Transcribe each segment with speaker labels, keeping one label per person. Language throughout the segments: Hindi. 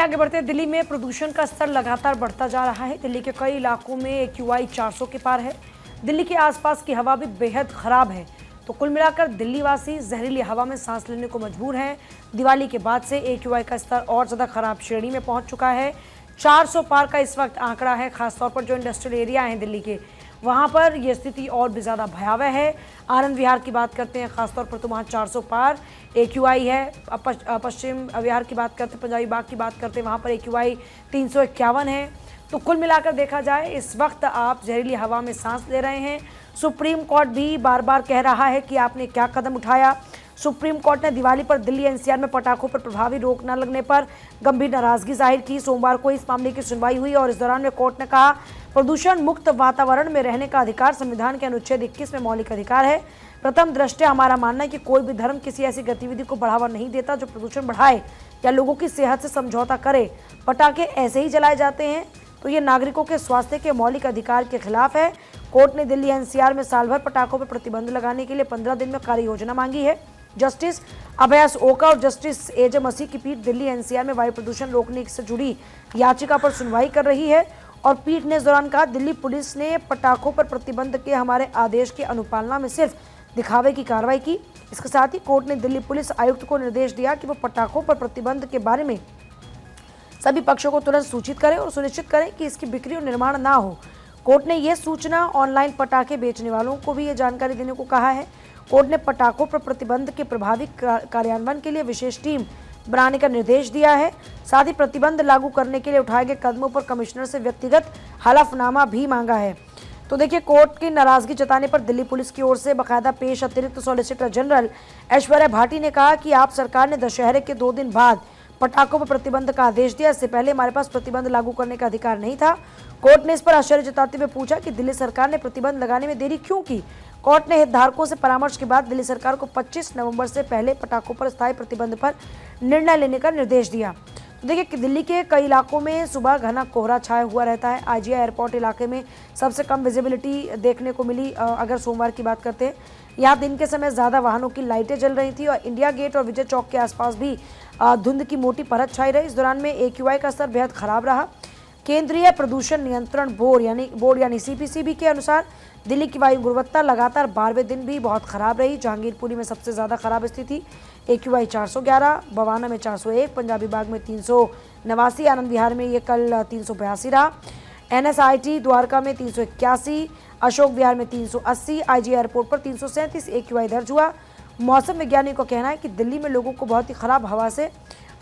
Speaker 1: आगे बढ़ते हैं। दिल्ली में प्रदूषण का स्तर लगातार बढ़ता जा रहा है। दिल्ली के कई इलाकों में AQI 400 के पार है। दिल्ली के आसपास की हवा भी बेहद खराब है। तो कुल मिलाकर दिल्ली वासी जहरीली हवा में सांस लेने को मजबूर हैं। दिवाली के बाद से AQI का स्तर और ज़्यादा खराब श्रेणी में पहुंच चुका है। 400 पार का इस वक्त आंकड़ा है। खासतौर पर जो इंडस्ट्रियल एरिया हैं दिल्ली के, वहाँ पर यह स्थिति और भी ज़्यादा भयावह है। आनंद विहार की बात करते हैं, खासतौर पर तो वहाँ 400 पार AQI है। पश्चिम विहार की बात करते हैं, पंजाबी बाग की बात करते हैं, वहाँ पर AQI 351 है। तो कुल मिलाकर देखा जाए, इस वक्त आप जहरीली हवा में सांस ले रहे हैं। सुप्रीम कोर्ट भी बार बार कह रहा है कि आपने क्या कदम उठाया। सुप्रीम कोर्ट ने दिवाली पर दिल्ली NCR में पटाखों पर प्रभावी रोक न लगने पर गंभीर नाराजगी जाहिर की। सोमवार को इस मामले की सुनवाई हुई और इस दौरान में कोर्ट ने कहा, प्रदूषण मुक्त वातावरण में रहने का अधिकार संविधान के अनुच्छेद 21 में मौलिक अधिकार है। प्रथम दृष्टया हमारा मानना है कि कोई भी धर्म किसी ऐसी गतिविधि को बढ़ावा नहीं देता जो प्रदूषण बढ़ाए या लोगों की सेहत से समझौता करे। पटाखे ऐसे ही जलाए जाते हैं तो ये नागरिकों के स्वास्थ्य के मौलिक अधिकार के खिलाफ है। कोर्ट ने दिल्ली NCR में साल भर पटाखों पर प्रतिबंध लगाने के लिए 15 दिन में कार्य योजना मांगी है। जस्टिस अभयास ओका और जस्टिस AJ मसीह की पीठ दिल्ली NCR में वायु प्रदूषण रोकने से जुड़ी याचिका पर सुनवाई कर रही है और पीठ ने इस दौरान कहा, दिल्ली पुलिस ने पटाखों पर प्रतिबंध के हमारे आदेश की अनुपालना में सिर्फ दिखावे की कार्रवाई की। इसके साथ ही कोर्ट ने दिल्ली पुलिस आयुक्त को निर्देश दिया कि वो पटाखों पर प्रतिबंध के बारे में सभी पक्षों को तुरंत सूचित करें और सुनिश्चित करें कि इसकी बिक्री और निर्माण ना हो। कोर्ट ने यह सूचना ऑनलाइन पटाखे बेचने वालों को भी ये जानकारी देने को कहा है। कोर्ट ने पटाखों पर प्रतिबंध के प्रभावी कार्यान्वयन के लिए विशेष टीम बनाने का निर्देश दिया है। साथ ही प्रतिबंध लागू करने के लिए उठाए गए कदमों पर कमिश्नर से व्यक्तिगत हलफनामा भी मांगा है। तो देखिए, कोर्ट की नाराजगी जताने पर दिल्ली पुलिस की ओर से बाकायदा पेश अतिरिक्त सॉलिसिटर जनरल ऐश्वर्या भाटी ने कहा कि आप सरकार ने दशहरे के 2 दिन बाद पटाखों पर प्रतिबंध का आदेश दिया। इससे पहले हमारे पास प्रतिबंध लागू करने का अधिकार नहीं था। कोर्ट ने इस पर आश्चर्य जताते हुए पूछा कि दिल्ली सरकार ने प्रतिबंध लगाने में देरी क्यों की। कोर्ट ने हितधारकों से परामर्श के बाद दिल्ली सरकार को 25 नवंबर से पहले पटाखों पर स्थायी प्रतिबंध पर निर्णय लेने का निर्देश दिया। तो देखिए कि दिल्ली के कई इलाकों में सुबह घना कोहरा छाया हुआ रहता है। IGI एयरपोर्ट इलाके में सबसे कम विजिबिलिटी देखने को मिली। अगर सोमवार की बात करते हैं, यहाँ दिन के समय ज़्यादा वाहनों की लाइटें जल रही थी और इंडिया गेट और विजय चौक के आसपास भी धुंध की मोटी परत छाई रही। इस दौरान में AQI का स्तर बेहद खराब रहा। केंद्रीय प्रदूषण नियंत्रण बोर्ड यानी CPCB के अनुसार दिल्ली की वायु गुणवत्ता लगातार 12वें दिन भी बहुत खराब रही। जहांगीरपुरी में सबसे ज़्यादा खराब स्थिति, AQI 411, बवाना में 401, पंजाबी बाग में 389, आनंद विहार में ये कल 382 रहा। NSIT द्वारका में 381, अशोक विहार में 380, IGI एयरपोर्ट पर 337 AQI दर्ज हुआ। मौसम वैज्ञानिक का कहना है कि दिल्ली में लोगों को बहुत ही खराब हवा से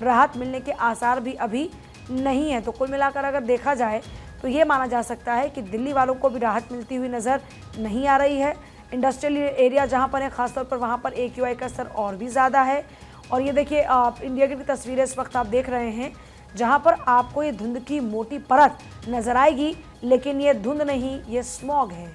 Speaker 1: राहत मिलने के आसार भी अभी नहीं है। तो कुल मिलाकर अगर देखा जाए तो ये माना जा सकता है कि दिल्ली वालों को भी राहत मिलती हुई नज़र नहीं आ रही है। इंडस्ट्रियल एरिया जहाँ पर है, खासतौर पर वहाँ पर AQI का स्तर और भी ज़्यादा है। और ये देखिए, इंडिया गेट की तस्वीरें इस वक्त आप देख रहे हैं, जहाँ पर आपको ये धुंध की मोटी परत नज़र आएगी, लेकिन ये धुंध नहीं, ये स्मॉग है।